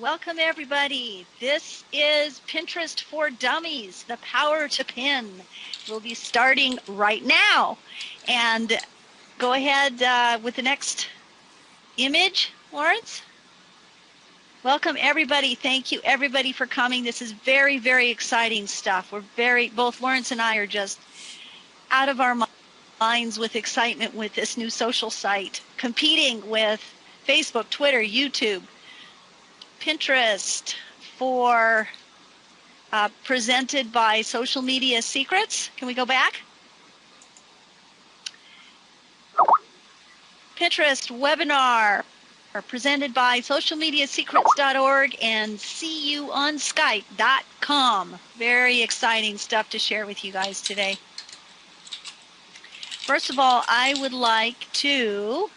Welcome everybody. This is Pinterest for Dummies, the power to pin. We'll be starting right now. And go ahead with the next image, Lawrence. Welcome everybody. Thank you everybody for coming. This is very, very exciting stuff. Both Lawrence and I are just out of our minds with excitement with this new social site, competing with Facebook, Twitter, YouTube, Pinterest for presented by Social Media Secrets. Can we go back? Pinterest webinar presented by socialmediasecrets.org and seeyouonskype.com. Very exciting stuff to share with you guys today. First of all, I would like to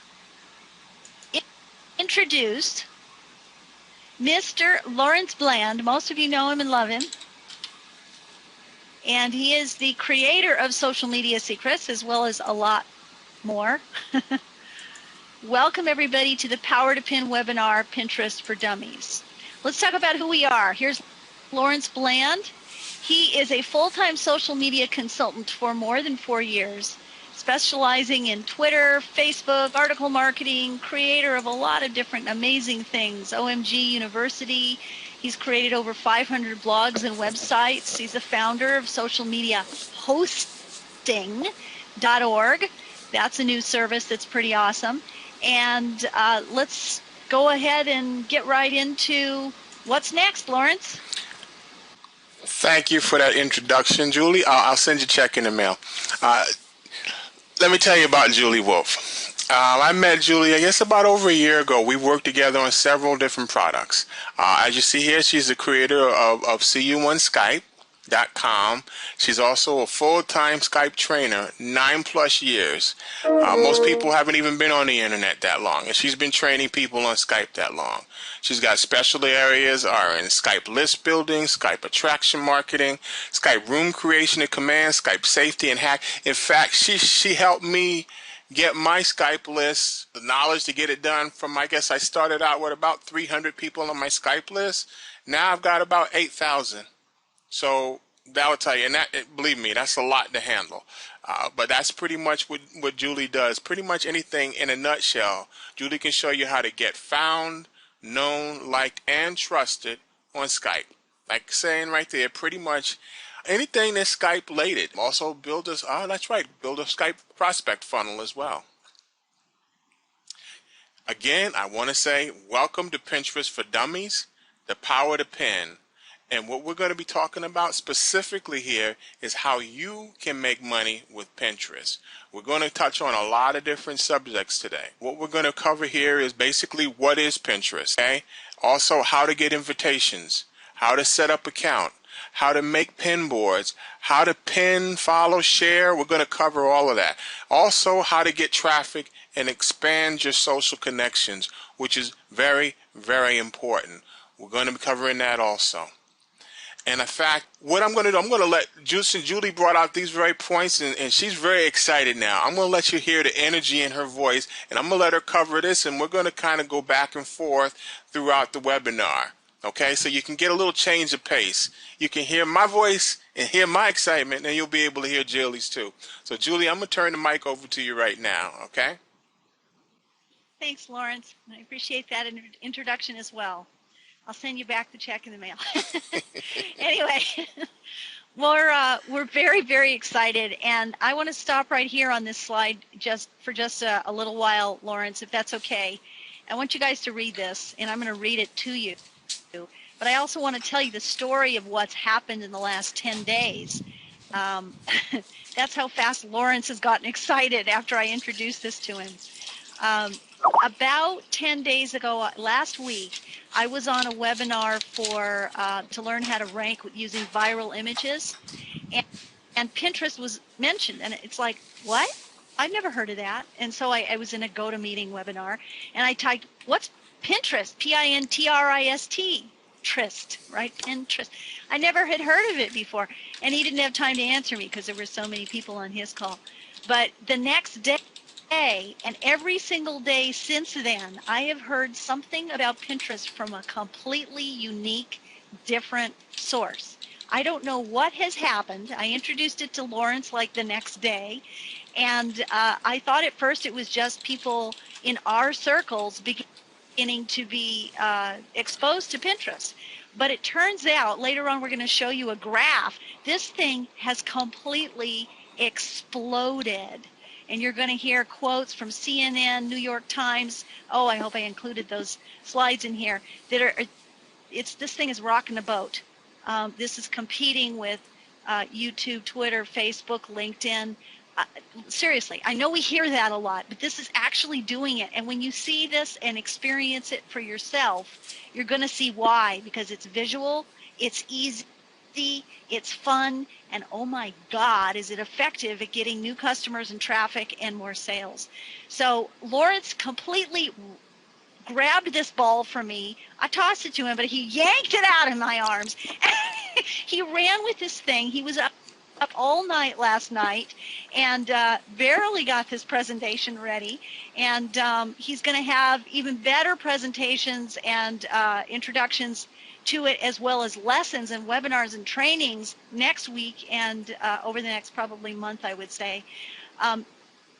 introduce Mr. Lawrence Bland. Most of you know him and love him. And he is the creator of Social Media Secrets, as well as a lot more. Welcome everybody to the Power to Pin webinar, Pinterest for Dummies. Let's talk about who we are. Here's Lawrence Bland. He is a full-time social media consultant for more than 4 years, specializing in Twitter, Facebook, article marketing, creator of a lot of different amazing things. OMG University. He's created over 500 blogs and websites. He's the founder of socialmediahosting.org. That's a new service that's pretty awesome. And let's go ahead and get right into what's next, Lawrence. Thank you for that introduction, Julie. I'll send you a check in the mail. Let me tell you about Julie Wolf. I met Julie, I guess, about over a year ago. We worked together on several different products. As you see here, she's the creator of seeyouonskype.com. She's also a full-time Skype trainer, 9+ years. Most people haven't even been on the internet that long, and she's been training people on Skype that long. She's got special areas are in Skype list building, Skype attraction marketing, Skype room creation and command, Skype safety and hack. In fact, she helped me get my Skype list, the knowledge to get it done from, I guess I started out with about 300 people on my Skype list. Now I've got about 8,000. So that will tell you, and that, believe me, that's a lot to handle. But that's pretty much what Julie does. Pretty much anything in a nutshell. Julie can show you how to get found, known, liked, and trusted on Skype. Like saying right there, pretty much anything that's Skype related. Also build a Skype prospect funnel as well. Again, I want to say welcome to Pinterest for Dummies, the power to pin. And what we're going to be talking about specifically here is how you can make money with Pinterest. We're going to touch on a lot of different subjects today. What we're going to cover here is basically what is Pinterest, okay? Also how to get invitations, how to set up account, how to make pin boards, how to pin, follow, share. We're going to cover all of that. Also how to get traffic and expand your social connections, which is very, very important. We're going to be covering that also. And in fact, what I'm going to do, I'm going to let Julie brought out these very points, and she's very excited now. I'm going to let you hear the energy in her voice, and I'm going to let her cover this, and we're going to kind of go back and forth throughout the webinar. Okay, so you can get a little change of pace. You can hear my voice and hear my excitement, and you'll be able to hear Julie's too. So Julie, I'm going to turn the mic over to you right now, okay? Thanks, Lawrence. I appreciate that introduction as well. I'll send you back the check in the mail. Anyway, we're very, very excited, and I want to stop right here on this slide just a little while, Lawrence, if that's okay. I want you guys to read this, and I'm going to read it to you. But I also want to tell you the story of what's happened in the last 10 days. That's how fast Lawrence has gotten excited after I introduced this to him. About 10 days ago, last week, I was on a webinar to learn how to rank using viral images, and Pinterest was mentioned, and it's like, what? I've never heard of that. And so I was in a GoToMeeting webinar, and I typed, what's Pinterest? P-I-N-T-R-I-S-T, Trist, right? Pinterest. I never had heard of it before, and he didn't have time to answer me because there were so many people on his call. But the next day, day, and every single day since then, I have heard something about Pinterest from a completely unique, different source. I don't know what has happened. I introduced it to Lawrence like the next day, and I thought at first it was just people in our circles beginning to be exposed to Pinterest. But it turns out, later on we're going to show you a graph, this thing has completely exploded. And you're going to hear quotes from CNN, New York Times. Oh, I hope I included those slides in here. That are, this thing is rocking the boat. This is competing with YouTube, Twitter, Facebook, LinkedIn. Uh, Seriously, I know we hear that a lot, but this is actually doing it. And when you see this and experience it for yourself, you're going to see why, because it's visual, it's easy, it's fun, and oh my God, is it effective at getting new customers and traffic and more sales. So Lawrence completely grabbed this ball from me. I tossed it to him, but he yanked it out of my arms. He ran with this thing. He was up all night last night and barely got this presentation ready. And he's going to have even better presentations and introductions to it, as well as lessons and webinars and trainings next week and over the next probably month, I would say.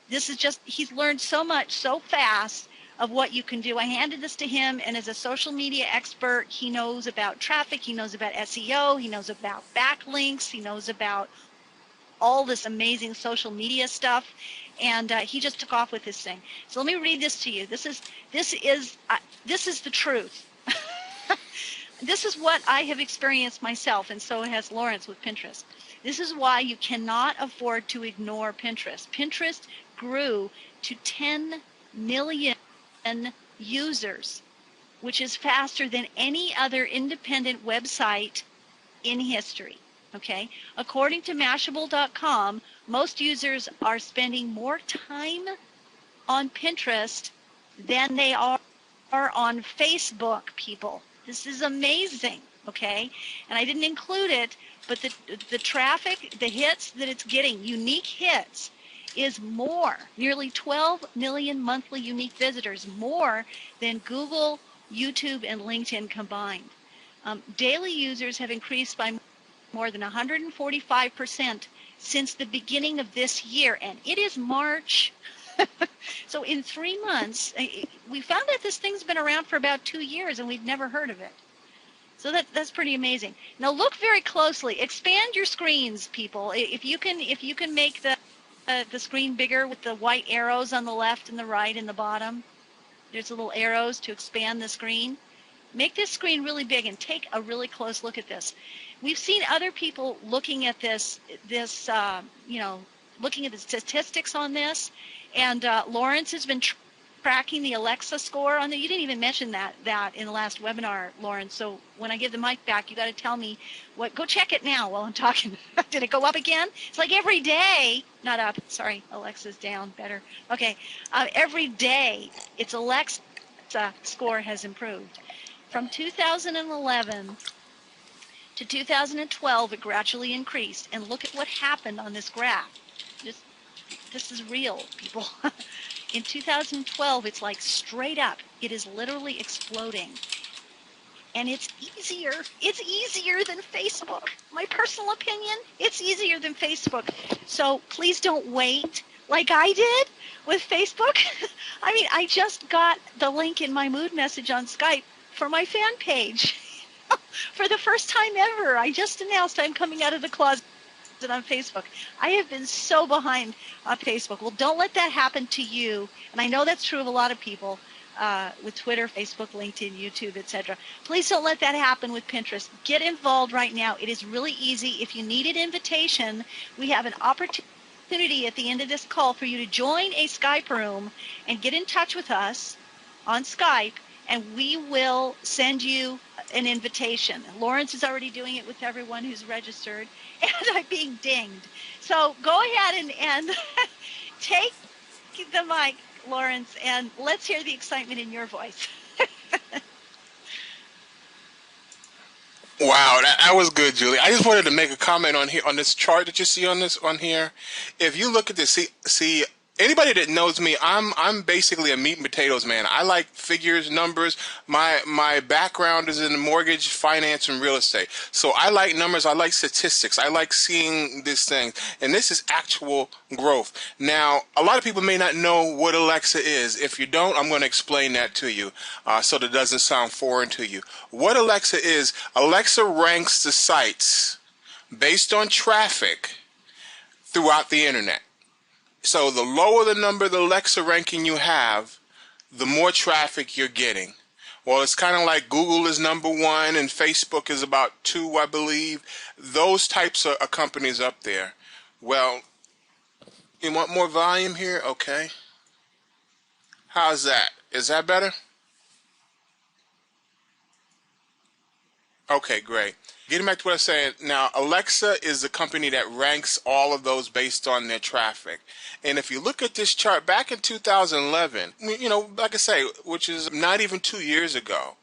This is just, he's learned so much so fast of what you can do. I handed this to him, and as a social media expert, he knows about traffic, he knows about SEO, he knows about backlinks, he knows about all this amazing social media stuff, and he just took off with this thing. So let me read this to you. This is the truth. This is what I have experienced myself, and so has Lawrence with Pinterest. This is why you cannot afford to ignore Pinterest. Pinterest grew to 10 million users, which is faster than any other independent website in history. Okay, according to Mashable.com, most users are spending more time on Pinterest than they are on Facebook, people. This is amazing, okay? And I didn't include it, but the traffic, the hits that it's getting, unique hits, is more, nearly 12 million monthly unique visitors, more than Google, YouTube, and LinkedIn combined. Daily users have increased by more than 145% since the beginning of this year, and it is March. So in 3 months, we found that this thing's been around for about 2 years, and we'd never heard of it. So that's pretty amazing. Now look very closely. Expand your screens, people. If you can make the screen bigger with the white arrows on the left and the right and the bottom. There's little arrows to expand the screen. Make this screen really big and take a really close look at this. We've seen other people looking at this, looking at the statistics on this, and Lawrence has been tracking the Alexa score on the. You didn't even mention that in the last webinar, Lawrence. So when I give the mic back, you got to tell me what. Go check it now while I'm talking. Did it go up again? It's like every day. Not up. Sorry, Alexa's down. Better. Okay. Every day, its Alexa score has improved. From 2011 to 2012, it gradually increased. And look at what happened on this graph. This is real, people. In 2012, it's like straight up. It is literally exploding. And it's easier. It's easier than Facebook. My personal opinion, it's easier than Facebook. So please don't wait like I did with Facebook. I mean, I just got the link in my mood message on Skype for my fan page. For the first time ever, I just announced I'm coming out of the closet on Facebook. I have been so behind on Facebook. Well, don't let that happen to you. And I know that's true of a lot of people with Twitter, Facebook, LinkedIn, YouTube, etc. Please don't let that happen with Pinterest. Get involved right now. It is really easy. If you need an invitation, we have an opportunity at the end of this call for you to join a Skype room and get in touch with us on Skype, and we will send you an invitation. Lawrence is already doing it with everyone who's registered, and I'm being dinged. So go ahead and take the mic, Lawrence, and let's hear the excitement in your voice. Wow, that was good, Julie. I just wanted to make a comment on here on this chart that you see on here. If you look at this, see Anybody that knows me, I'm basically a meat and potatoes man. I like figures, numbers. My background is in mortgage, finance, and real estate. So I like numbers. I like statistics. I like seeing this thing, and this is actual growth. Now, a lot of people may not know what Alexa is. If you don't, I'm going to explain that to you, so that it doesn't sound foreign to you. What Alexa is, Alexa ranks the sites based on traffic throughout the internet. So the lower the number the Alexa ranking you have, the more traffic you're getting. Well, it's kind of like Google is number one and Facebook is about two, I believe. Those types of companies up there. Well, you want more volume here? Okay. How's that? Is that better? Okay, great. Getting back to what I was saying, now Alexa is the company that ranks all of those based on their traffic. And if you look at this chart back in 2011, like I say, which is not even 2 years ago,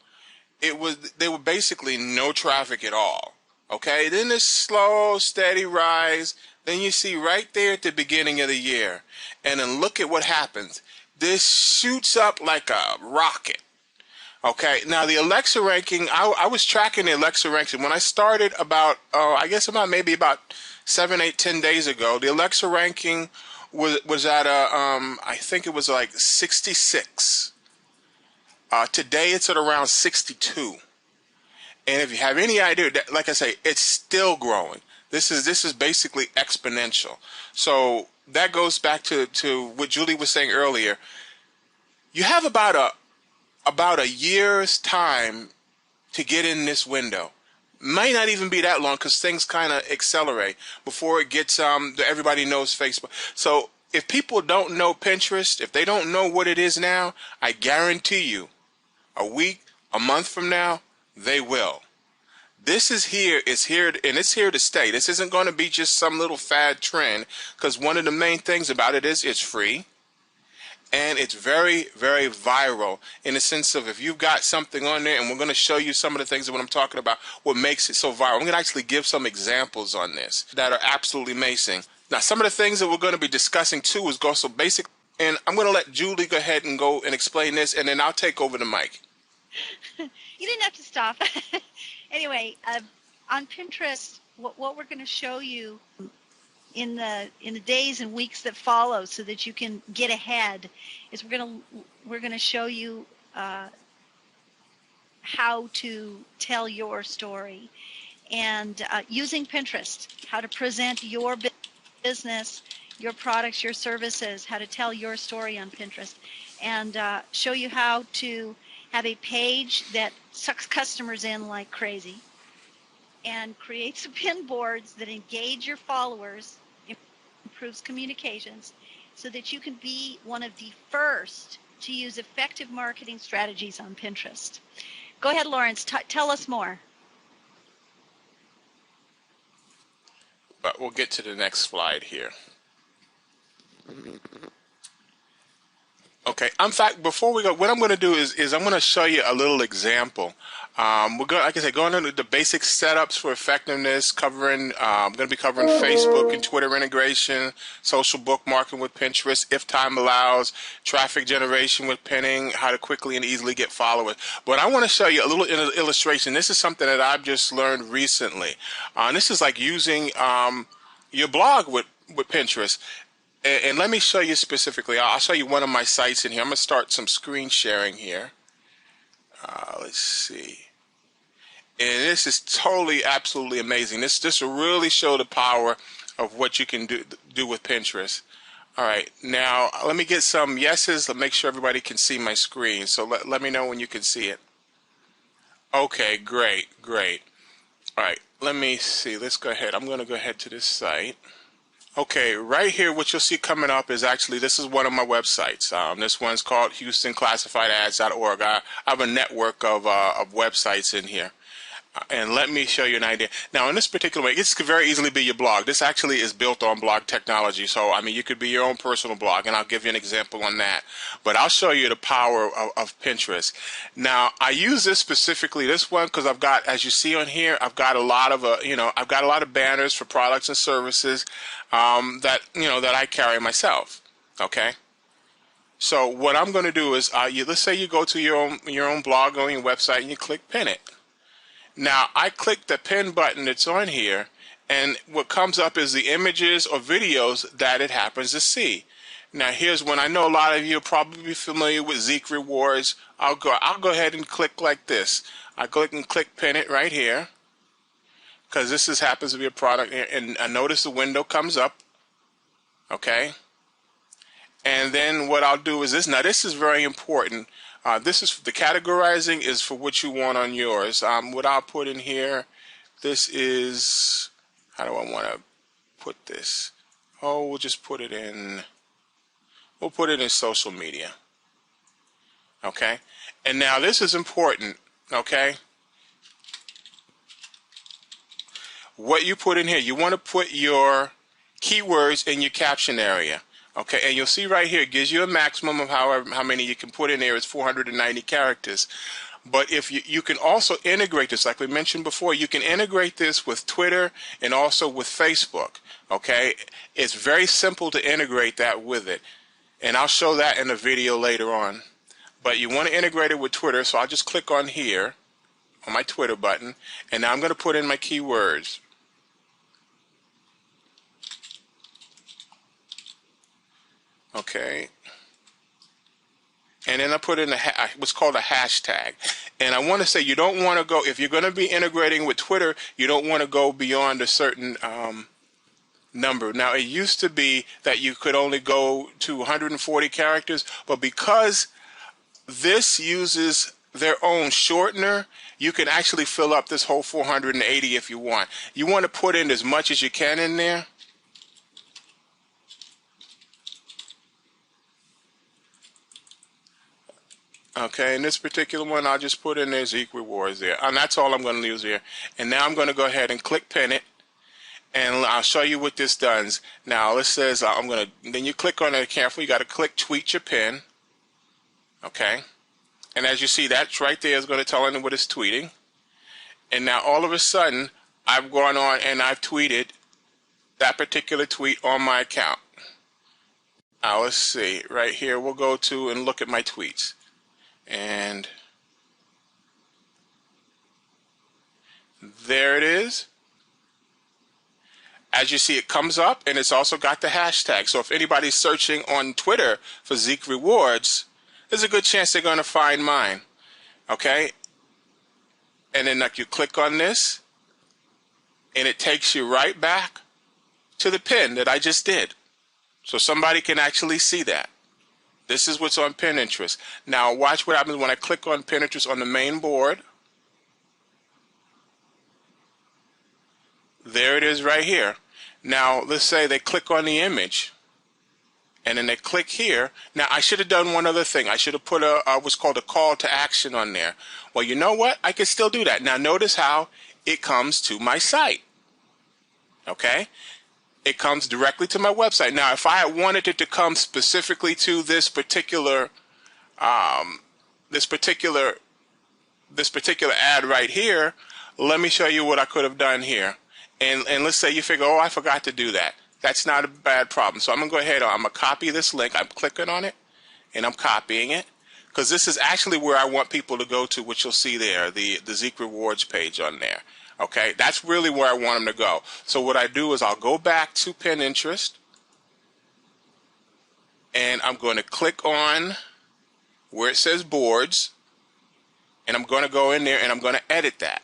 they were basically no traffic at all. Okay, then this slow, steady rise. Then you see right there at the beginning of the year, and then look at what happens. This shoots up like a rocket. Okay, now the Alexa ranking, I was tracking the Alexa ranking when I started about, maybe about 7, 8, 10 days ago. The Alexa ranking was at I think it was like 66. Today it's at around 62. And if you have any idea, like I say, it's still growing. This is basically exponential. So that goes back to what Julie was saying earlier. You have about a year's time to get in this window. Might not even be that long because things kind of accelerate before it gets everybody knows Facebook. So if people don't know Pinterest, if they don't know what it is now, I guarantee you a week, a month from now, they will. This is here, and it's here to stay. This isn't going to be just some little fad trend, because one of the main things about it is it's free. And it's very, very viral in the sense of if you've got something on there, and we're going to show you some of the things that what I'm talking about, what makes it so viral. I'm going to actually give some examples on this that are absolutely amazing. Now, some of the things that we're going to be discussing too is go so basic, and I'm going to let Julie go ahead and go and explain this, and then I'll take over the mic. You didn't have to stop. Anyway, on Pinterest, what we're going to show you in the days and weeks that follow, so that you can get ahead, is we're gonna show you how to tell your story, and using Pinterest, how to present your business, your products, your services, how to tell your story on Pinterest, and show you how to have a page that sucks customers in like crazy, and creates pin boards that engage your followers, improves communications, so that you can be one of the first to use effective marketing strategies on Pinterest. Go ahead, Lawrence, tell us more. But we'll get to the next slide here. Okay. In fact, before we go, what I'm going to do is I'm going to show you a little example. We're going, like I said, going into the basic setups for effectiveness, covering. I'm going to be covering Facebook and Twitter integration, social bookmarking with Pinterest, if time allows, traffic generation with pinning, how to quickly and easily get followers. But I want to show you a little illustration. This is something that I've just learned recently. This is like using your blog with Pinterest. And let me show you specifically. I'll show you one of my sites in here. I'm going to start some screen sharing here. Let's see. And this is totally, absolutely amazing. This will really show the power of what you can do with Pinterest. All right. Now, let me get some yeses. Let's make sure everybody can see my screen. So let me know when you can see it. Okay, great. All right. Let me see. Let's go ahead. I'm going to go ahead to this site. Okay, right here, what you'll see coming up is actually, this is one of my websites. This one's called HoustonClassifiedAds.org. I have a network of websites in here. And let me show you an idea. Now, in this particular way, this could very easily be your blog. This actually is built on blog technology. So, I mean, you could be your own personal blog, and I'll give you an example on that. But I'll show you the power of Pinterest. Now, I use this specifically, this one, because I've got, as you see on here, I've got a lot of, I've got a lot of banners for products and services that I carry myself. Okay. So what I'm going to do is, let's say you go to your own blog on your website and you click pin it. Now I click the pin button that's on here, and what comes up is the images or videos that it happens to see. Now here's one. I know a lot of you are probably familiar with Zeek rewards. I'll go ahead and click like this. I click and click pin it right here, because this happens to be a product, and I notice the window comes up. Okay. And then what I'll do is this. Now this is very important. This is the categorizing is for what you want on yours. What I'll put in here, this is, how do I want to put this? Oh, we'll just put it in, we'll put it in social media. Okay. And now this is important. Okay. What you put in here, you want to put your keywords in your caption area. Okay, and you'll see right here, it gives you a maximum of how many you can put in there is 490 characters. But if you can also integrate this, like we mentioned before, you can integrate this with Twitter and also with Facebook. Okay, it's very simple to integrate that with it. And I'll show that in a video later on. But you want to integrate it with Twitter, so I'll just click on here, on my Twitter button, and now I'm going to put in my keywords. Okay, and then I put in what's called a hashtag. And I want to say you don't want to go, if you're going to be integrating with Twitter, you don't want to go beyond a certain number. Now, it used to be that you could only go to 140 characters, but because this uses their own shortener, you can actually fill up this whole 480 if you want. You want to put in as much as you can in there. Okay, in this particular one, I'll just put in there Zeek rewards there. And that's all I'm going to use here. And now I'm going to go ahead and click pin it. And I'll show you what this does. Now, it says then you click on it carefully. You got to click tweet your pin. Okay. And as you see, that's right there is going to tell them what it's tweeting. And now all of a sudden, I've gone on and I've tweeted that particular tweet on my account. Now, let's see. Right here, we'll go to and look at my tweets. And there it is. As you see, it comes up, and it's also got the hashtag. So if anybody's searching on Twitter for Zeek rewards, there's a good chance they're going to find mine. Okay? And then you click on this, and it takes you right back to the pin that I just did. So somebody can actually see that. This is what's on Pinterest. Now watch what happens when I click on Pinterest on the main board. There it is right here. Now let's say they click on the image, and then they click here. Now I should have done one other thing. I should have put what's called a call to action on there. Well, you know what? I can still do that. Now notice how it comes to my site. Okay? It comes directly to my website. Now, if I had wanted it to come specifically to this particular ad right here, let me show you what I could have done here. And let's say you figure, oh, I forgot to do that. That's not a bad problem. So I'm going to go ahead. I'm going to copy this link. I'm clicking on it, and I'm copying it, because this is actually where I want people to go to, which you'll see there, the Zeek rewards page on there. Okay, that's really where I want them to go. So what I do is I'll go back to Pinterest, and I'm going to click on where it says boards, and I'm going to go in there and I'm going to edit that.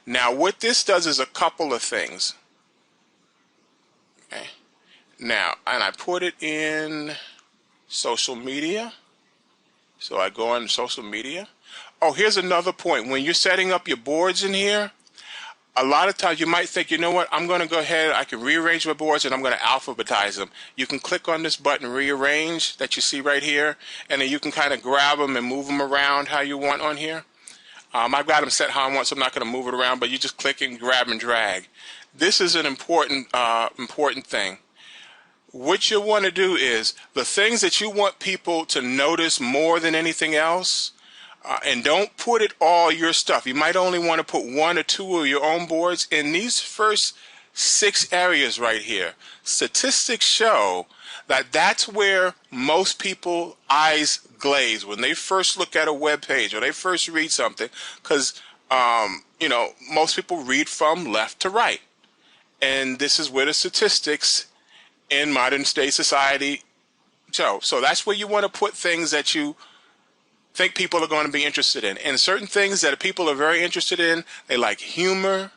Now what this does is a couple of things. Okay. Now, and I put it in social media. So I go on social media. Oh, here's another point. When you're setting up your boards in here, a lot of times you might think, you know what, I'm going to go ahead, I can rearrange my boards, and I'm going to alphabetize them. You can click on this button, rearrange, that you see right here, and then you can kind of grab them and move them around how you want on here. I've got them set how I want, so I'm not going to move it around, but you just click and grab and drag. This is an important thing. What you want to do is the things that you want people to notice more than anything else, and don't put all your stuff. You might only want to put one or two of your own boards. In these first 6 areas right here. Statistics show that that's where most people eyes glaze when they first look at a web page or they first read something, because most people read from left to right, and this is where the statistics in modern day society show. So that's where you want to put things that you think people are going to be interested in. And certain things that people are very interested in, they like humor.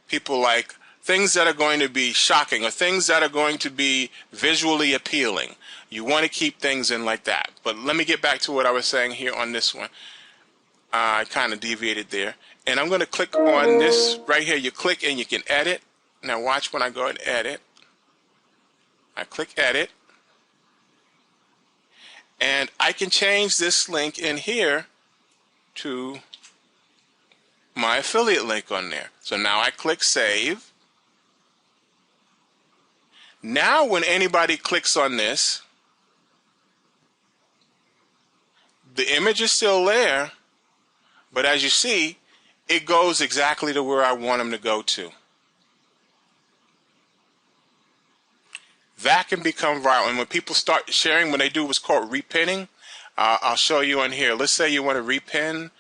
People like things that are going to be shocking or things that are going to be visually appealing. You want to keep things in like that. But let me get back to what I was saying here on this one. I kind of deviated there. And I'm going to click on this right here. You click and you can edit. Now watch when I go and edit. I click edit. And I can change this link in here to my affiliate link on there. So now I click save. Now when anybody clicks on this, the image is still there, but as you see, it goes exactly to where I want them to go to. That can become viral. And when people start sharing, when they do what's called repinning, I'll show you on here. Let's say you want to repin.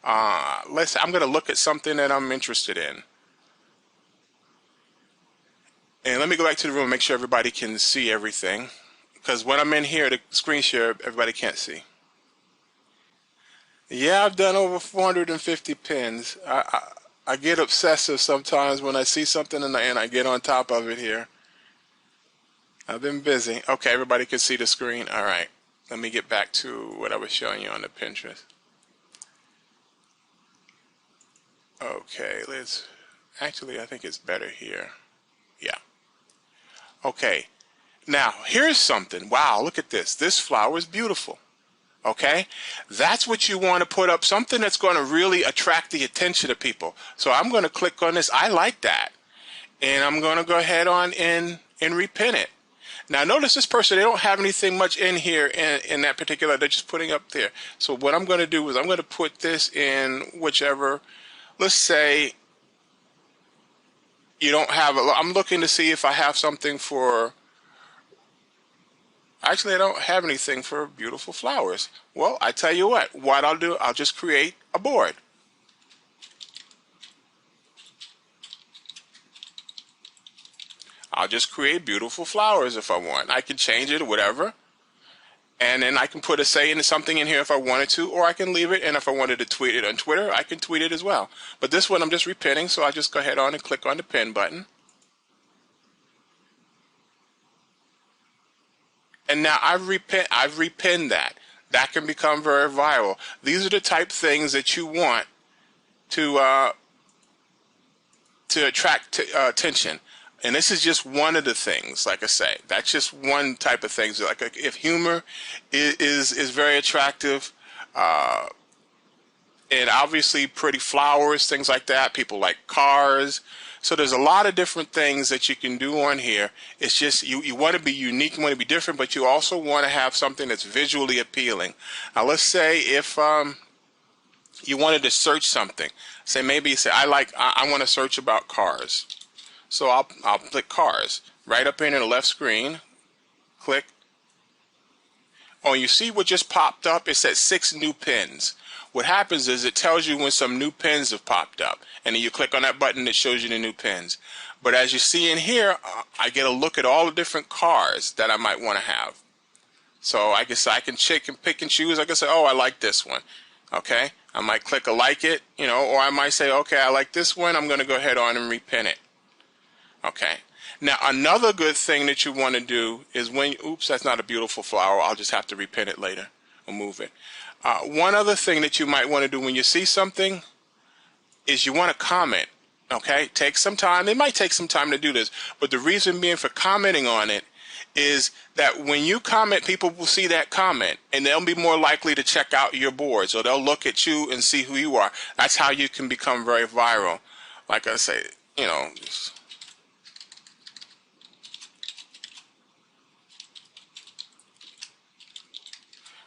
I'm going to look at something that I'm interested in. And let me go back to the room and make sure everybody can see everything. Because when I'm in here, the screen share, everybody can't see. Yeah, I've done over 450 pins. I get obsessive sometimes when I see something and I get on top of it here. I've been busy. Okay, everybody can see the screen. All right. Let me get back to what I was showing you on the Pinterest. Okay, actually, I think it's better here. Yeah. Okay. Now, here's something. Wow, look at this. This flower is beautiful. Okay? That's what you want to put up, something that's going to really attract the attention of people. So I'm going to click on this. I like that. And I'm going to go ahead on and repin it. Now notice this person, they don't have anything much in here in that particular, they're just putting up there. So what I'm going to do is I'm going to put this in whichever, let's say you don't have, I'm looking to see if I have something for, actually I don't have anything for beautiful flowers. Well, I tell you what I'll do, I'll just create a board. I'll just create beautiful flowers if I want. I can change it or whatever. And then I can put something in here if I wanted to, or I can leave it. And if I wanted to tweet it on Twitter, I can tweet it as well. But this one I'm just repinning, so I just go ahead on and click on the pin button. And now I've repinned that. That can become very viral. These are the type things that you want to attract attention. And this is just one of the things, like I say, that's just one type of things. Like if humor is very attractive, and obviously pretty flowers, things like that. People like cars. So there's a lot of different things that you can do on here. It's just you want to be unique, you want to be different, but you also want to have something that's visually appealing. Now let's say if you wanted to search something, maybe you say I want to search about cars. So I'll click cars right up in the left screen. Click. Oh, you see what just popped up? It said 6 new pins. What happens is it tells you when some new pins have popped up, and then you click on that button that shows you the new pins. But as you see in here, I get a look at all the different cars that I might want to have. So I guess I can check and pick and choose. I can say, oh, I like this one. Okay, I might click a like it, or I might say, okay, I like this one. I'm going to go ahead on and repin it. Okay. Now, another good thing that you want to do is oops, that's not a beautiful flower. I'll just have to repin it later or move it. One other thing that you might want to do when you see something is you want to comment. Okay. Take some time. It might take some time to do this, but the reason being for commenting on it is that when you comment, people will see that comment and they'll be more likely to check out your boards, or they'll look at you and see who you are. That's how you can become very viral. Like I say,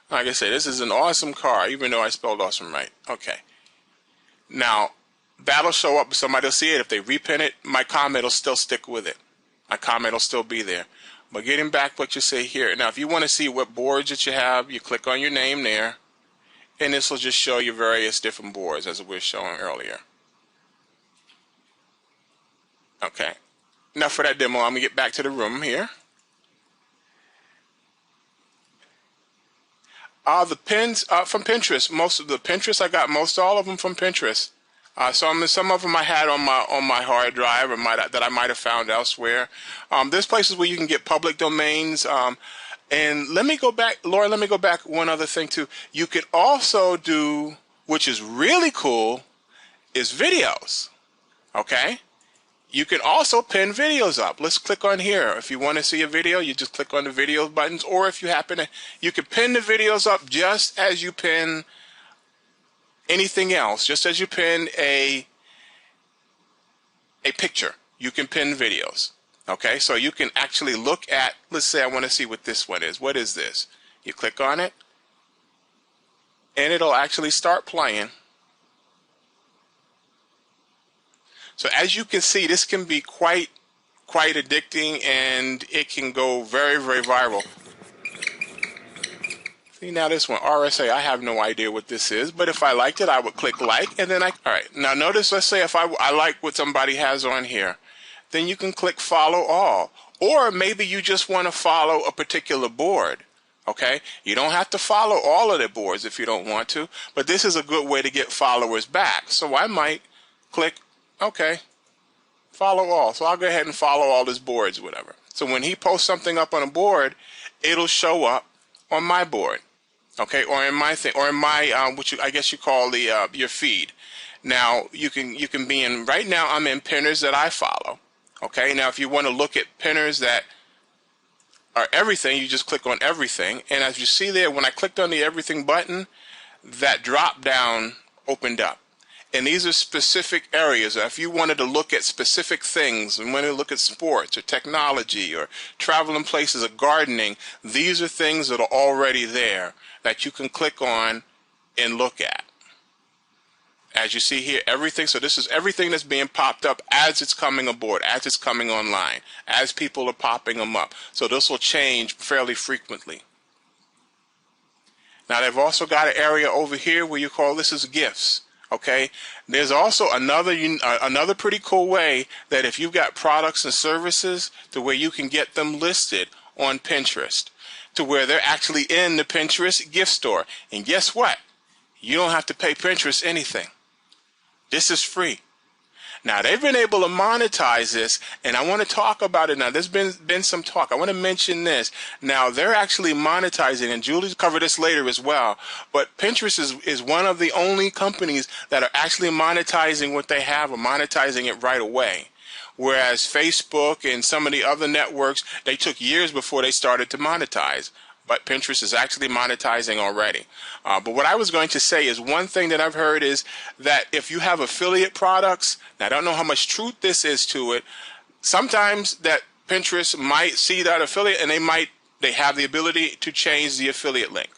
like I say, this is an awesome car, even though I spelled awesome right. Okay. Now, that'll show up. Somebody will see it. If they repin it, my comment will still stick with it. My comment will still be there. But getting back what you say here. Now, if you want to see what boards that you have, you click on your name there. And this will just show you various different boards as we were showing earlier. Okay. Now for that demo, I'm going to get back to the room here. The pins from Pinterest. Most of the Pinterest, I got most all of them from Pinterest. Some of them I had on my hard drive or that I might have found elsewhere. There's places where you can get public domains. And let me go back, Laura, let me go back one other thing too. You can also do, which is really cool, is videos. Okay? You can also pin videos up. Let's click on here. If you want to see a video, you just click on the video buttons. Or if you happen to, you can pin the videos up just as you pin anything else. Just as you pin a picture, you can pin videos. Okay, so you can actually look at, let's say I want to see what this one is. What is this? You click on it, and it'll actually start playing. So as you can see, this can be quite addicting, and it can go very, very viral. See, now this one, RSA, I have no idea what this is, but if I liked it, I would click like, and then all right, now notice, let's say if I like what somebody has on here, then you can click follow all. Or maybe you just want to follow a particular board. Okay? You don't have to follow all of the boards if you don't want to, but this is a good way to get followers back. So I might click, okay, follow all. So I'll go ahead and follow all his boards, whatever. So when he posts something up on a board, it'll show up on my board. Okay? Or in my thing, or in my, which I guess you call the your feed. Now, you can be in, right now I'm in pinners that I follow. Okay, now if you want to look at pinners that are everything, you just click on everything. And as you see there, when I clicked on the everything button, that drop down opened up. And these are specific areas. If you wanted to look at specific things, and want to look at sports or technology or traveling places or gardening, these are things that are already there that you can click on and look at. As you see here, everything, so this is everything that's being popped up as it's coming aboard, as it's coming online, as people are popping them up. So this will change fairly frequently. Now they've also got an area over here where you call this is gifts. Okay, there's also another pretty cool way that if you've got products and services to where you can get them listed on Pinterest, to where they're actually in the Pinterest gift store. And guess what? You don't have to pay Pinterest anything. This is free. Now, they've been able to monetize this, and I want to talk about it now. There's been some talk. I want to mention this. Now, they're actually monetizing, and Julie's cover this later as well, but Pinterest is one of the only companies that are actually monetizing what they have or monetizing it right away. Whereas Facebook and some of the other networks, they took years before they started to monetize. But Pinterest is actually monetizing already. But what I was going to say is one thing that I've heard is that if you have affiliate products, now I don't know how much truth this is to it, sometimes that Pinterest might see that affiliate and they have the ability to change the affiliate link.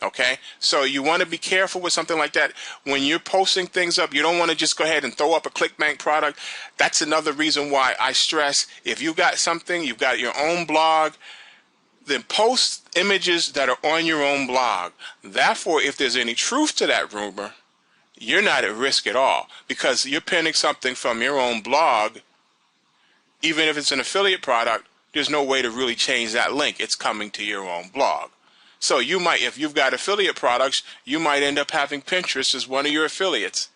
Okay, so you want to be careful with something like that. When you're posting things up, you don't want to just go ahead and throw up a ClickBank product. That's another reason why I stress if you've got something, you've got your own blog, then post images that are on your own blog. Therefore, if there's any truth to that rumor, you're not at risk at all because you're pinning something from your own blog. Even if it's an affiliate product, there's no way to really change that link. It's coming to your own blog. So you might, if you've got affiliate products, you might end up having Pinterest as one of your affiliates.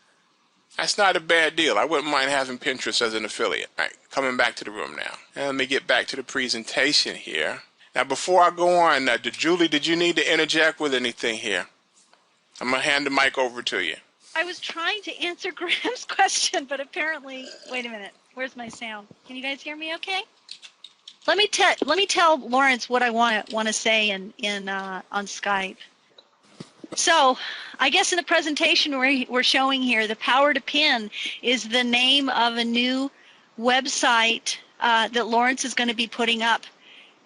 That's not a bad deal. I wouldn't mind having Pinterest as an affiliate. All right, coming back to the room now. And let me get back to the presentation here. Now, before I go on, Julie, did you need to interject with anything here? I'm going to hand the mic over to you. I was trying to answer Graham's question, but apparently, wait a minute. Where's my sound? Can you guys hear me okay? Let me tell Lawrence what I want to say on Skype. So, I guess in the presentation we're showing here, the Power to Pin is the name of a new website that Lawrence is going to be putting up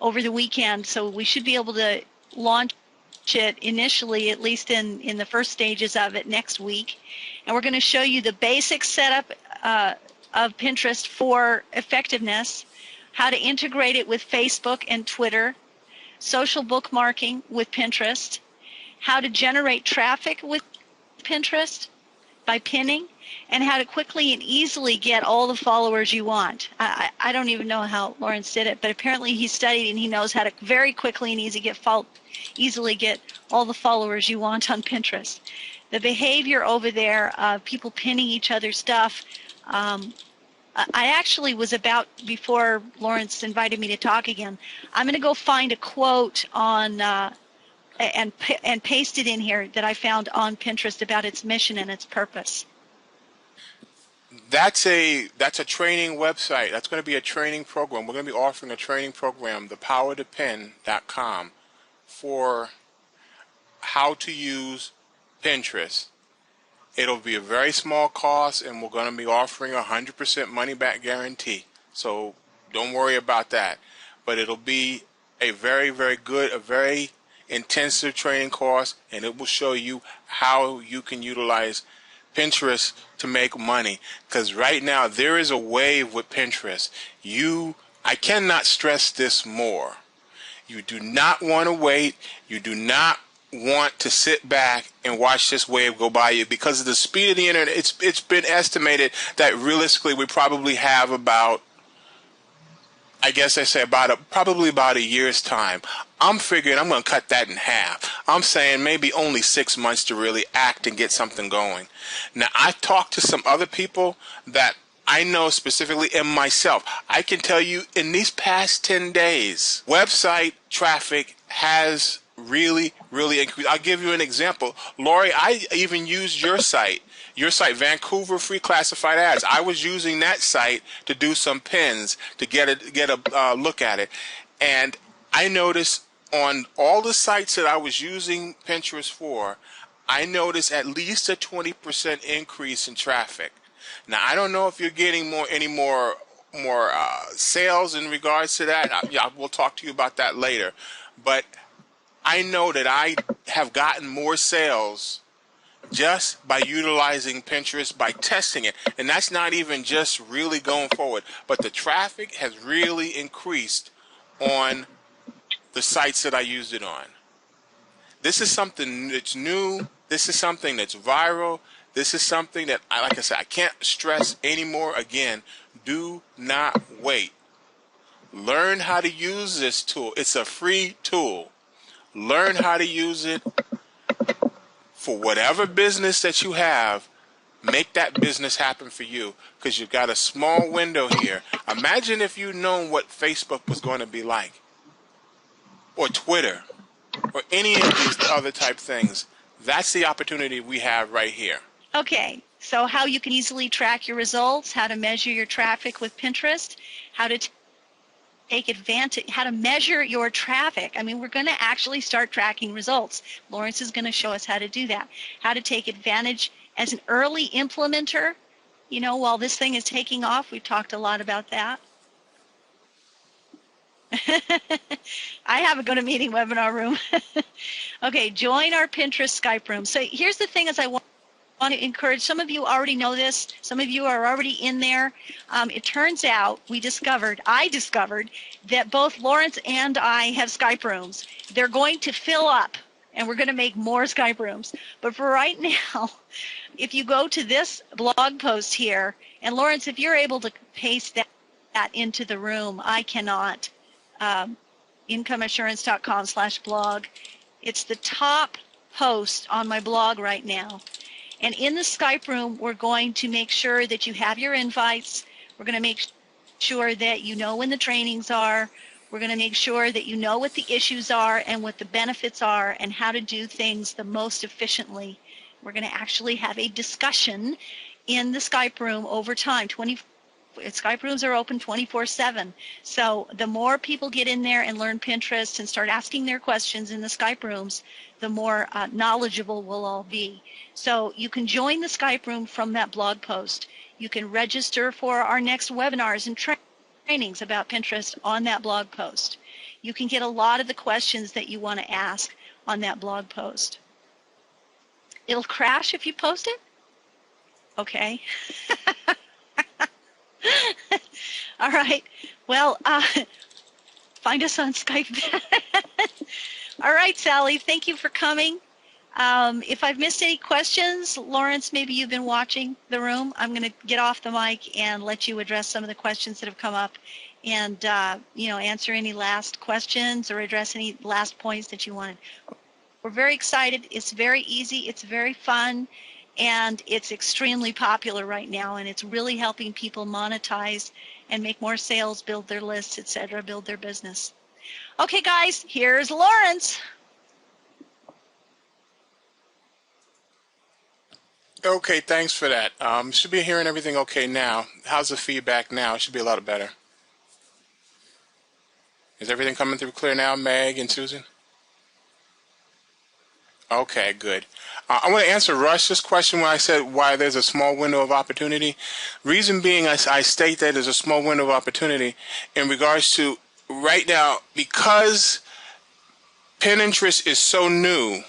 over the weekend. So we should be able to launch it initially, at least in the first stages of it, next week. And we're going to show you the basic setup of Pinterest for effectiveness, how to integrate it with Facebook and Twitter, social bookmarking with Pinterest, how to generate traffic with Pinterest by pinning, and how to quickly and easily get all the followers you want. I don't even know how Lawrence did it, but apparently he studied and he knows how to very quickly and easily get all the followers you want on Pinterest. The behavior over there of people pinning each other's stuff, I actually was about, before Lawrence invited me to talk again, I'm going to go find a quote on and paste it in here that I found on Pinterest about its mission and its purpose. That's a training website. That's going to be a training program. We're going to be offering a training program, thepowertopin.com, for how to use Pinterest. It'll be a very small cost, and we're going to be offering 100% money back guarantee. So don't worry about that. But it'll be a very, very good, a very intensive training course, and it will show you how you can utilize Pinterest to make money. Because right now there is a wave with Pinterest. I cannot stress this more. You do not want to wait. You do not want to sit back and watch this wave go by you, because of the speed of the internet. It's been estimated that realistically we probably have about, I guess I say probably about a year's time. I'm figuring I'm going to cut that in half. I'm saying maybe only 6 months to really act and get something going. Now, I've talked to some other people that I know specifically, and myself. I can tell you in these past 10 days, website traffic has really, really increased. I'll give you an example. Lori, I even used your site, Vancouver Free Classified Ads. I was using that site to do some pins to get a look at it. And I noticed on all the sites that I was using Pinterest for, I noticed at least a 20% increase in traffic. Now, I don't know if you're getting any more sales in regards to that. We'll talk to you about that later. But I know that I have gotten more sales just by utilizing Pinterest, by testing it. And that's not even just really going forward. But the traffic has really increased on the sites that I used it on. This is something that's new. This is something that's viral. This is something that, like I said, I can't stress anymore. Again, do not wait. Learn how to use this tool. It's a free tool. Learn how to use it for whatever business that you have. Make that business happen for you, because you've got a small window here. Imagine if you'd known what Facebook was going to be like, or Twitter, or any of these other type things. That's the opportunity we have right here. Okay, so how you can easily track your results, how to measure your traffic with Pinterest, how to take advantage, how to measure your traffic. I mean, we're going to actually start tracking results. Lawrence is going to show us how to do that, how to take advantage as an early implementer, while this thing is taking off. We've talked a lot about that. I have a go-to-meeting webinar room. Okay, join our Pinterest Skype room. So here's the thing, is I want to encourage, some of you already know this, some of you are already in there. It turns out I discovered that both Lawrence and I have Skype rooms. They're going to fill up, and we're going to make more Skype rooms. But for right now, if you go to this blog post here, and Lawrence, if you're able to paste that into the room, I cannot. Incomeassurance.com/blog. It's the top post on my blog right now. And in the Skype room, we're going to make sure that you have your invites. We're going to make sure that you know when the trainings are. We're going to make sure that you know what the issues are and what the benefits are and how to do things the most efficiently. We're going to actually have a discussion in the Skype room over time. Skype rooms are open 24/7. So the more people get in there and learn Pinterest and start asking their questions in the Skype rooms, the more knowledgeable we'll all be. So you can join the Skype room from that blog post. You can register for our next webinars and trainings about Pinterest on that blog post. You can get a lot of the questions that you want to ask on that blog post. It'll crash if you post it? Okay. All right. Well, find us on Skype. All right, Sally, thank you for coming. If I've missed any questions, Lawrence, maybe you've been watching the room. I'm going to get off the mic and let you address some of the questions that have come up and, answer any last questions or address any last points that you wanted. We're very excited. It's very easy. It's very fun. And it's extremely popular right now. And it's really helping people monetize and make more sales, build their lists, etc., build their business. Okay, guys, here's Lawrence. Okay, thanks for that. Should be hearing everything okay now. How's the feedback now? It should be a lot better. Is everything coming through clear now, Meg and Susan? Okay, good. I want to answer Rush's question when I said why there's a small window of opportunity. Reason being, I state that there's a small window of opportunity in regards to right now, because Pinterest is so new,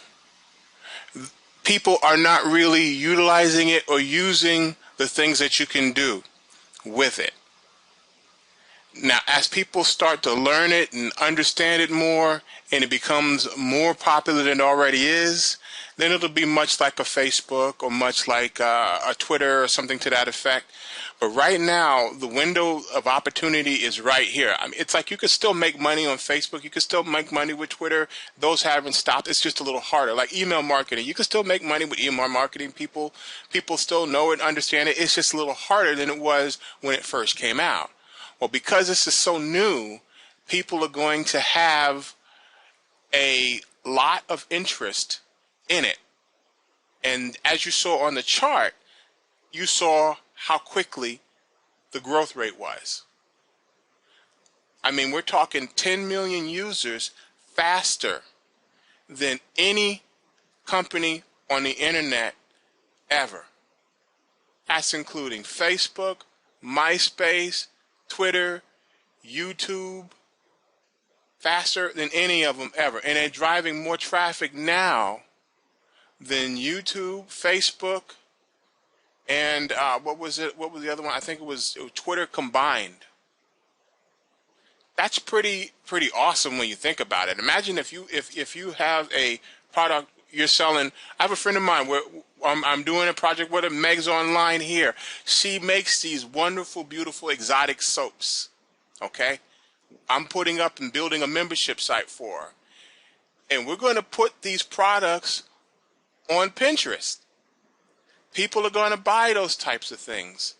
people are not really utilizing it or using the things that you can do with it. Now, as people start to learn it and understand it more, and it becomes more popular than it already is, then it'll be much like a Facebook or much like a Twitter or something to that effect. But right now, the window of opportunity is right here. I mean, it's like you could still make money on Facebook. You could still make money with Twitter. Those haven't stopped. It's just a little harder. Like email marketing, you can still make money with email marketing. People still know it and understand it. It's just a little harder than it was when it first came out. Well, because this is so new, people are going to have a lot of interest in it. And as you saw on the chart, you saw how quickly the growth rate was. I mean, we're talking 10 million users faster than any company on the internet ever. That's including Facebook, MySpace, Twitter, YouTube, faster than any of them ever. And they're driving more traffic now than YouTube, Facebook, and what was it? What was the other one? I think it was Twitter combined. That's pretty awesome when you think about it. Imagine if you have a product you're selling. I have a friend of mine where I'm doing a project with her. Meg's online here. She makes these wonderful, beautiful, exotic soaps. Okay, I'm putting up and building a membership site for her, and we're going to put these products on Pinterest. People are going to buy those types of things.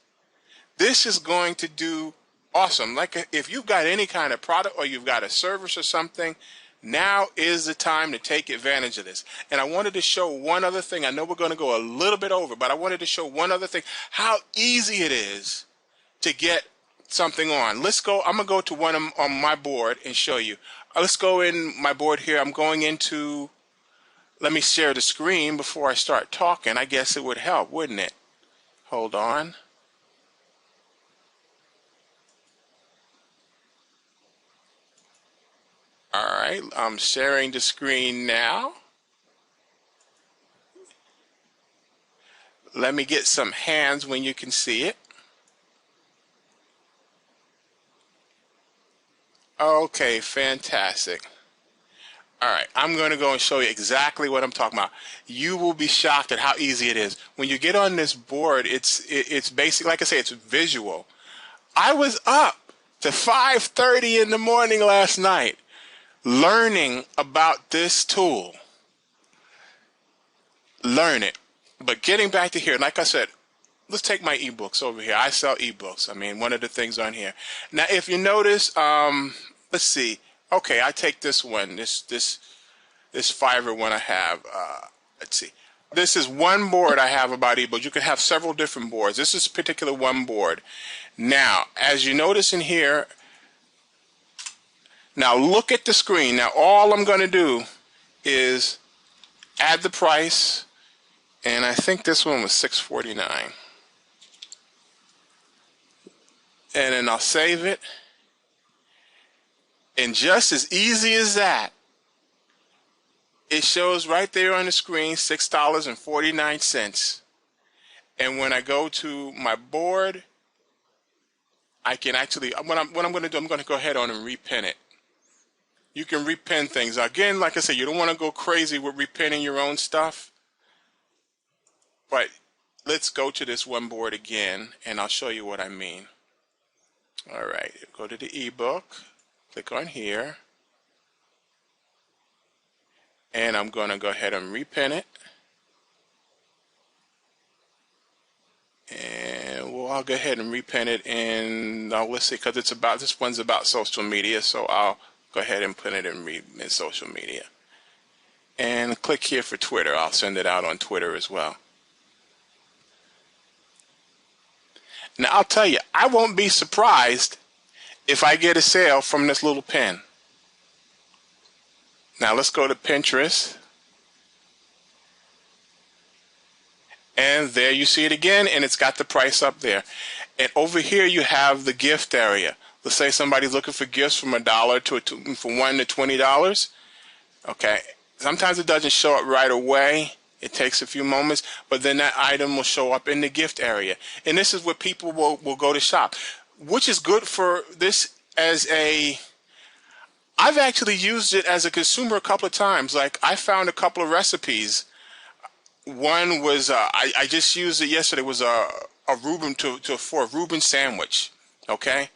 This is going to do awesome. Like if you've got any kind of product or you've got a service or something, now is the time to take advantage of this. And I wanted to show one other thing. I know we're going to go a little bit over, but I wanted to show one other thing, how easy it is to get something on. Let's go. I'm going to go to one on my board and show you. Let's go in my board here. I'm going into, let me share the screen before I start talking. I guess it would help, wouldn't it? Hold on. All right, I'm sharing the screen now. Let me get some hands when you can see it. Okay, fantastic. All right, I'm going to go and show you exactly what I'm talking about. You will be shocked at how easy it is. When you get on this board, it's basic, like I say, it's visual. I was up to 5:30 in the morning last night learning about this tool. Learn it. But getting back to here, like I said, let's take my ebooks over here. I sell ebooks. I mean, one of the things on here. Now, if you notice, let's see. Okay, I take this one, this Fiverr one I have. Let's see. This is one board I have about ebooks. You can have several different boards. This is a particular one board. Now, as you notice in here, now look at the screen. Now, all I'm going to do is add the price, and I think this one was $6.49. And then I'll save it. And just as easy as that, it shows right there on the screen $6.49. And when I go to my board, I can actually, what I'm going to do, I'm going to go ahead on and repin it. You can repin things. Again, like I said, you don't want to go crazy with repinning your own stuff. But let's go to this one board again, and I'll show you what I mean. All right, go to the ebook, click on here, and I'm going to go ahead and repin it. And I'll go ahead and repin it, and let's see, because this one's about social media, so I'll go ahead and put it in social media. And click here for Twitter. I'll send it out on Twitter as well. Now, I'll tell you, I won't be surprised if I get a sale from this little pin. Now, let's go to Pinterest. And there you see it again, and it's got the price up there. And over here you have the gift area. Let's say somebody's looking for gifts from $1 from $1 to $20. Okay. Sometimes it doesn't show up right away. It takes a few moments, but then that item will show up in the gift area. And this is where people will go to shop, which is good for this as a... I've actually used it as a consumer a couple of times. Like, I found a couple of recipes. One was, I just used it yesterday, was a Reuben for a Reuben sandwich, okay?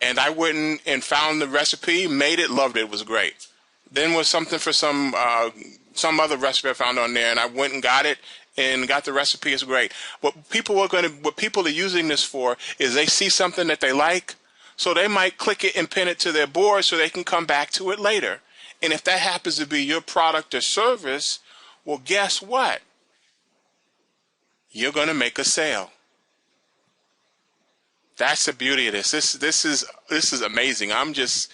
And I went and found the recipe, made it, loved it, it was great. Then was something for some other recipe I found on there, and I went and got it and got the recipe. It's great. What people are using this for is they see something that they like, so they might click it and pin it to their board so they can come back to it later. And if that happens to be your product or service, well, guess what? You're going to make a sale. That's the beauty of this. This is amazing. I'm just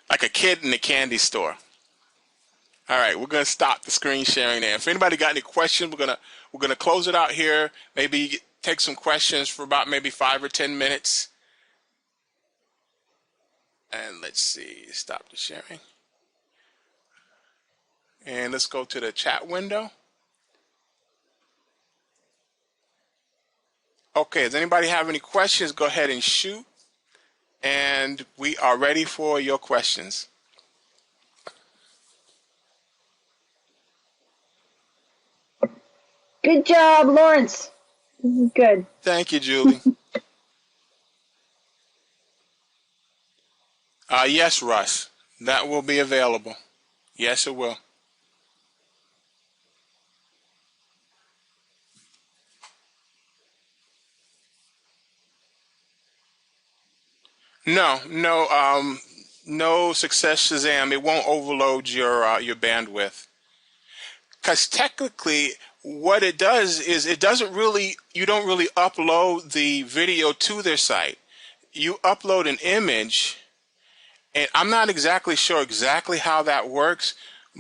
like a kid in a candy store. All right, we're going to stop the screen sharing there. If anybody got any questions, we're going to close it out here. Maybe take some questions for about maybe 5 or 10 minutes. And let's see, stop the sharing. And let's go to the chat window. Okay, does anybody have any questions? Go ahead and shoot. And we are ready for your questions. Good job, Lawrence. This is good. Thank you, Julie. Yes, Russ, that will be available. Yes, it will. No Success Shazam. It won't overload your bandwidth. Because technically, what it does is you don't really upload the video to their site. You upload an image, and I'm not exactly sure how that works,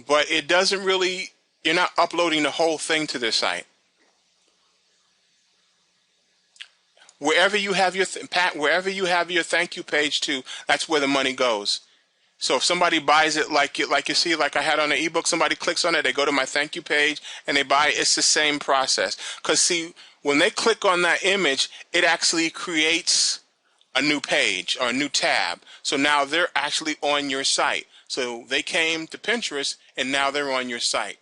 but it doesn't really, you're not uploading the whole thing to their site. Wherever you have your thank you page to, that's where the money goes. So if somebody buys it, like you see, like I had on the ebook, somebody clicks on it, they go to my thank you page and they buy it. It's the same process. Because see, when they click on that image, it actually creates a new page or a new tab. So now they're actually on your site. So they came to Pinterest and now they're on your site.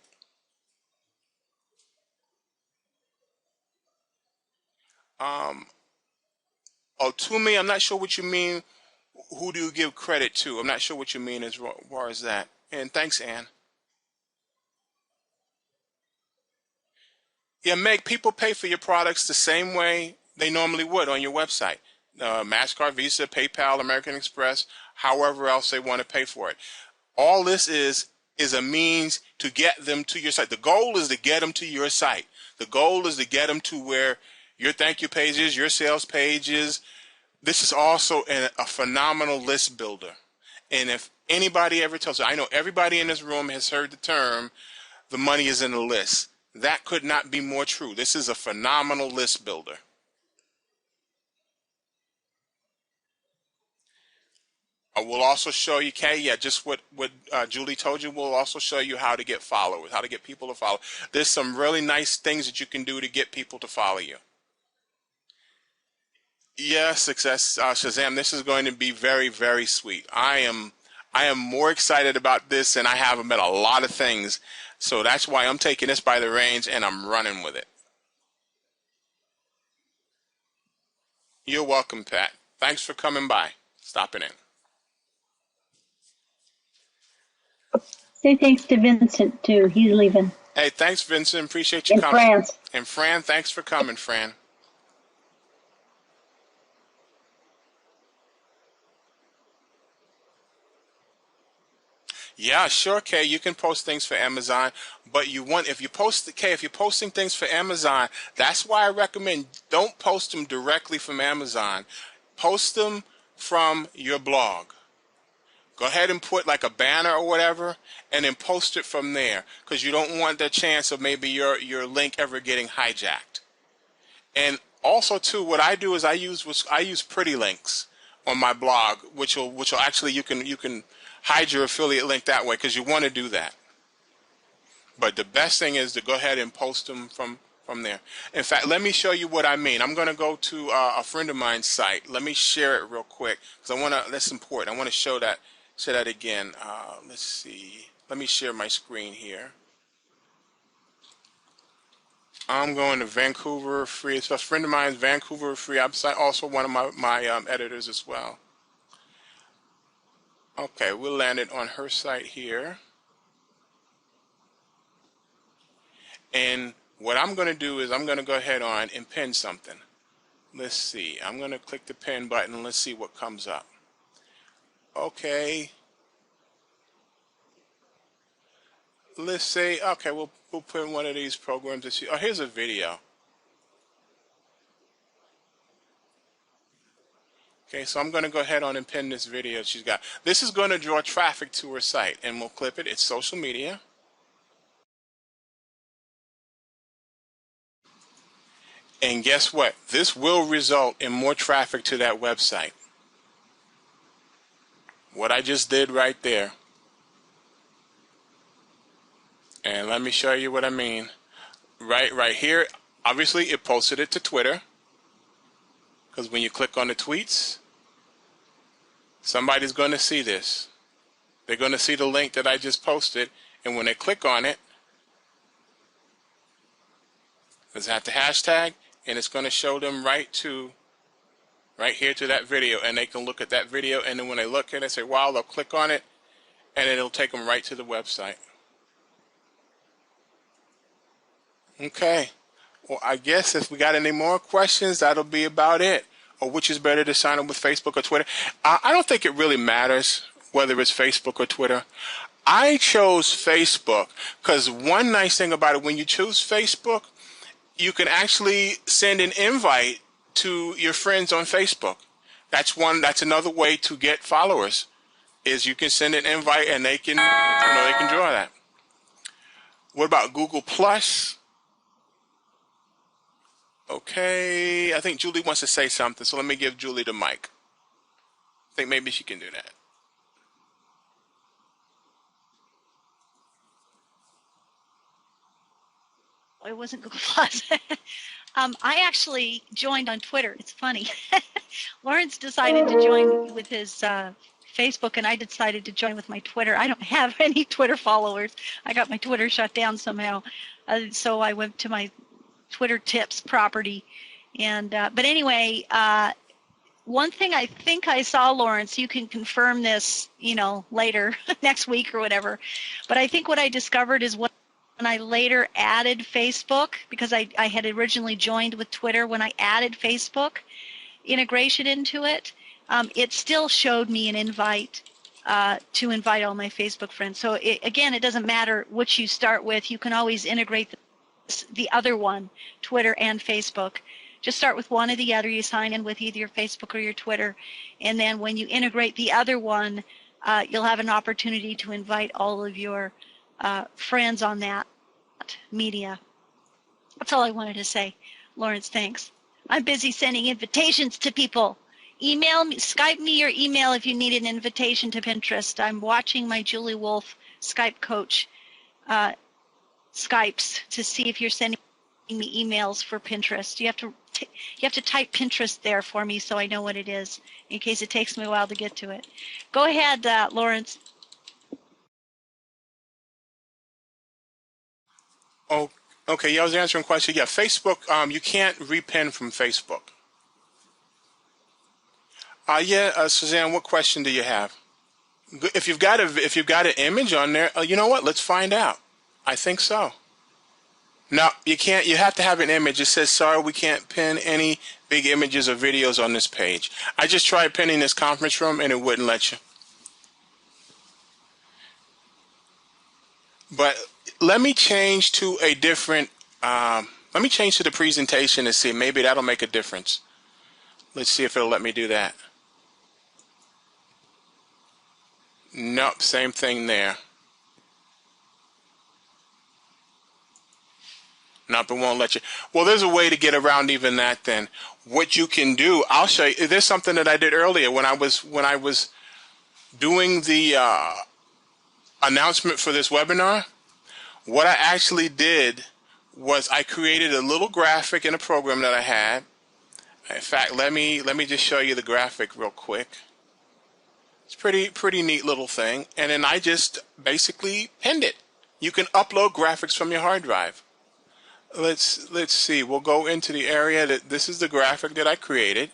To me, I'm not sure what you mean. Who do you give credit to? I'm not sure what you mean as far as that. And thanks, Ann. Yeah, make people pay for your products the same way they normally would on your website. MasterCard, Visa, PayPal, American Express, however else they want to pay for it. All this is a means to get them to your site. The goal is to get them to your site. The goal is to get them to where your thank you pages, your sales pages. This is also a phenomenal list builder. And if anybody ever tells you, I know everybody in this room has heard the term, the money is in the list. That could not be more true. This is a phenomenal list builder. We'll also show you, Kay, yeah, just what Julie told you. We'll also show you how to get followers, how to get people to follow. There's some really nice things that you can do to get people to follow you. Yeah, success, Shazam. This is going to be very, very sweet. I am more excited about this than I have about a lot of things. So that's why I'm taking this by the reins and I'm running with it. You're welcome, Pat. Thanks for coming by, stopping in. Say thanks to Vincent, too. He's leaving. Hey, thanks, Vincent. Appreciate you In coming. France. And Fran, thanks for coming, Fran. Yeah, sure, Kay. You can post things for Amazon, but if you're posting things for Amazon, that's why I recommend don't post them directly from Amazon. Post them from your blog. Go ahead and put like a banner or whatever, and then post it from there, because you don't want the chance of maybe your link ever getting hijacked. And also, too, what I do is I use pretty links on my blog, which will actually you can hide your affiliate link that way, because you want to do that. But the best thing is to go ahead and post them from there. In fact, let me show you what I mean. I'm going to go to a friend of mine's site. Let me share it real quick, because that's important. I want to show that again. Let's see. Let me share my screen here. I'm going to Vancouver Free. It's a friend of mine's Vancouver Free website, also one of my editors as well. Okay, we'll land it on her site here. And what I'm going to do is I'm going to go ahead on and pin something. Let's see. I'm going to click the pin button and let's see what comes up. Okay. Let's say, okay, we'll put in one of these programs to see. Oh, here's a video. Okay, so I'm going to go ahead on and pin this video she's got. This is going to draw traffic to her site, and we'll clip it. It's social media. And guess what? This will result in more traffic to that website. What I just did right there. And let me show you what I mean. Right here, obviously it posted it to Twitter. Because when you click on the tweets, somebody's going to see this. They're going to see the link that I just posted, and when they click on it, it's at the hashtag, and it's going to show them right here to that video, and they can look at that video, and then when they look at it, say, wow, they'll click on it, and it'll take them right to the website. Okay. Well, I guess if we got any more questions, that'll be about it. Or which is better to sign up with Facebook or Twitter? I don't think it really matters whether it's Facebook or Twitter. I chose Facebook because one nice thing about it, when you choose Facebook, you can actually send an invite to your friends on Facebook. That's another way to get followers, is you can send an invite and they can draw that. What about Google Plus? Okay, I think Julie wants to say something, so let me give Julie the mic. I think maybe she can do that. It wasn't Google Plus. I actually joined on Twitter. It's funny. Lawrence decided to join with his Facebook, and I decided to join with my Twitter. I don't have any Twitter followers. I got my Twitter shut down somehow. So I went to my Twitter tips property. And but anyway, one thing I think I saw, Lawrence, you can confirm this, later, next week or whatever. But I think what I discovered is when I later added Facebook, because I had originally joined with Twitter, when I added Facebook integration into it, it still showed me an invite to invite all my Facebook friends. So again, it doesn't matter which you start with. You can always integrate the other one, Twitter and Facebook. Just start with one or the other. You sign in with either your Facebook or your Twitter. And then when you integrate the other one, you'll have an opportunity to invite all of your friends on that media. That's all I wanted to say. Lawrence, thanks. I'm busy sending invitations to people. email me, Skype me or email if you need an invitation to Pinterest. I'm watching my Julie Wolf Skype coach Skypes to see if you're sending me emails for Pinterest. You have to type Pinterest there for me so I know what it is in case it takes me a while to get to it. Go ahead, Lawrence. Oh, okay. Yeah, I was answering a question. Yeah, Facebook. You can't repin from Facebook. Suzanne, what question do you have? If you've got an image on there, you know what? Let's find out. I think so. No, you can't. You have to have an image. It says, sorry, we can't pin any big images or videos on this page. I just tried pinning this conference room and it wouldn't let you. But let me change to a different, let me change to the presentation and see. Maybe that'll make a difference. Let's see if it'll let me do that. Nope, same thing there. Nope, it won't let you. Well, there's a way to get around even that then. What you can do, I'll show you. There's something that I did earlier when I was doing the announcement for this webinar. What I actually did was I created a little graphic in a program that I had. In fact, let me just show you the graphic real quick. It's pretty neat little thing. And then I just basically pinned it. You can upload graphics from your hard drive. Let's see. We'll go into the area that this is the graphic that I created.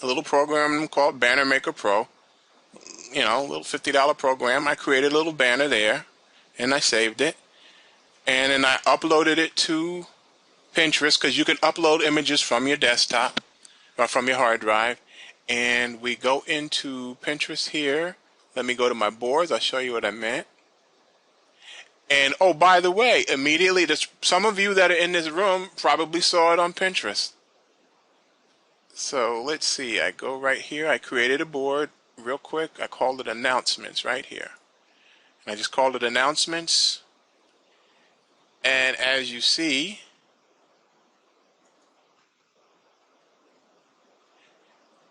A little program called Banner Maker Pro. You know, a little $50 program. I created a little banner there and I saved it. And then I uploaded it to Pinterest because you can upload images from your desktop or from your hard drive. And we go into Pinterest here. Let me go to my boards. I'll show you what I meant. And oh, by the way, immediately, some of you that are in this room probably saw it on Pinterest. So let's see. I go right here. I created a board real quick. I called it Announcements right here. And I just called it Announcements. And as you see,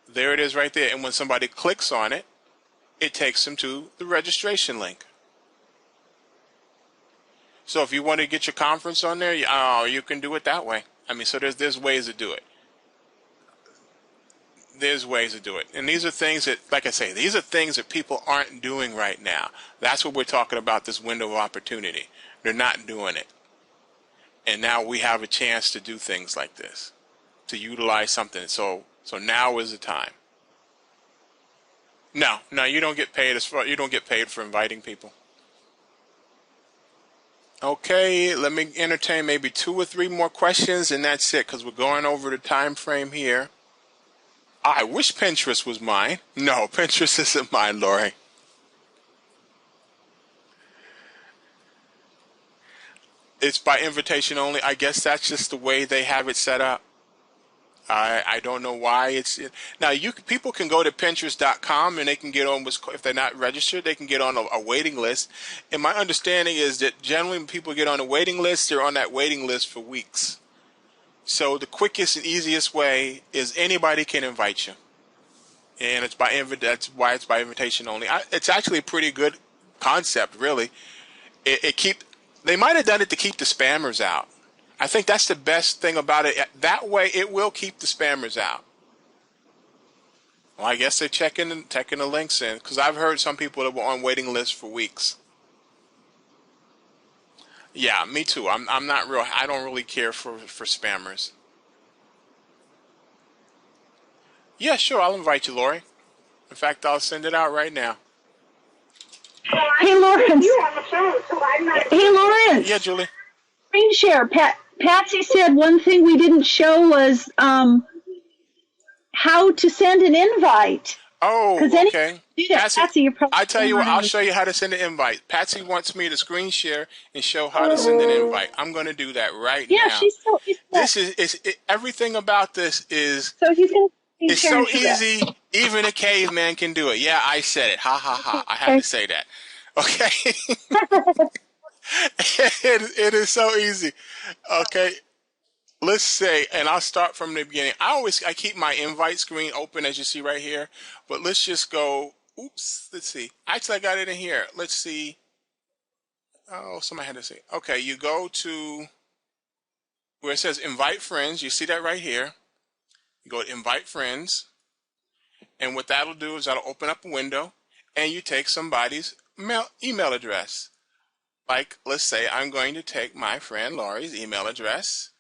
there it is right there. And when somebody clicks on it, it takes them to the registration link. So if you want to get your conference on there, you can do it that way. I mean, so there's ways to do it. There's ways to do it. And these are things that, like I say, these are things that people aren't doing right now. That's what we're talking about, this window of opportunity. They're not doing it. And now we have a chance to do things like this, to utilize something. So now is the time. No, you don't get paid you don't get paid for inviting people. Okay, let me entertain maybe 2 or 3 more questions, and that's it, because we're going over the time frame here. I wish Pinterest was mine. No, Pinterest isn't mine, Lori. It's by invitation only. I guess that's just the way they have it set up. I don't know why it's now. People can go to Pinterest.com and they can get on if they're not registered, they can get on a waiting list. And my understanding is that generally when people get on a waiting list, they're on that waiting list for weeks. So the quickest and easiest way is anybody can invite you, and that's why it's by invitation only. It's actually a pretty good concept, really. They might have done it to keep the spammers out. I think that's the best thing about it. That way, it will keep the spammers out. Well, I guess they're checking the links in, because I've heard some people that were on waiting lists for weeks. Yeah, me too. I'm not real. I don't really care for spammers. Yeah, sure. I'll invite you, Lori. In fact, I'll send it out right now. Hey, Lawrence. Hey, Lawrence. Yeah, Julie. Screen share. Patsy said one thing we didn't show was how to send an invite. Oh, okay. Do that. Patsy, you're probably I tell you what, I'll show you how to send an invite. Patsy wants me to screen share and show how to send an invite. I'm going to do that right now. Yeah, she's so. This is everything about this is. So he's going to. It's so easy. Even a caveman can do it. Yeah, I said it. Ha ha ha. I have to say that. Okay. it is so easy. Okay. let's say, and I'll start from the beginning. I keep my invite screen open as you see right here, but let's just go. Oops, let's see. Actually, I got it in here. Let's see. Oh, somebody had to say. Okay, you go to where it says invite friends. You see that right here. You go to invite friends, and what that'll do is that'll open up a window, and you take somebody's email address. Like, let's say I'm going to take my friend Laurie's email address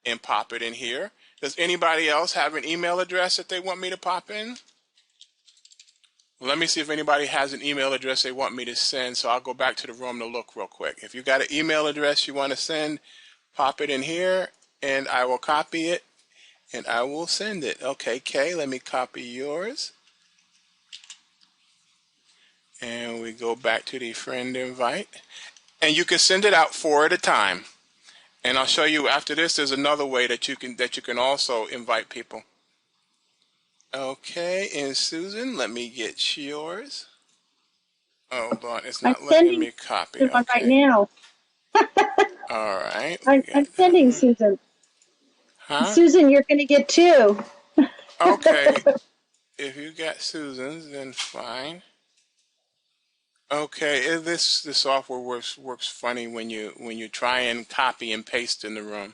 and pop it in here. Does anybody else have an email address that they want me to pop in? Let me see if anybody has an email address they want me to send, so I'll go back to the room to look real quick. If you got an email address you want to send, pop it in here, and I will copy it, and I will send it. Okay, Kay, let me copy yours. And we go back to the friend invite. And you can send it out 4 at a time. And I'll show you after this, there's another way that you can also invite people. Okay, and Susan, let me get yours. Hold on, it's I'm not letting sending me copy. Susan one right Okay. now. All right. We I'm got that sending one. Susan. Huh? Susan, you're going to get 2. Okay. If you got Susan's, then fine. Okay, this software works funny when you try and copy and paste in the room.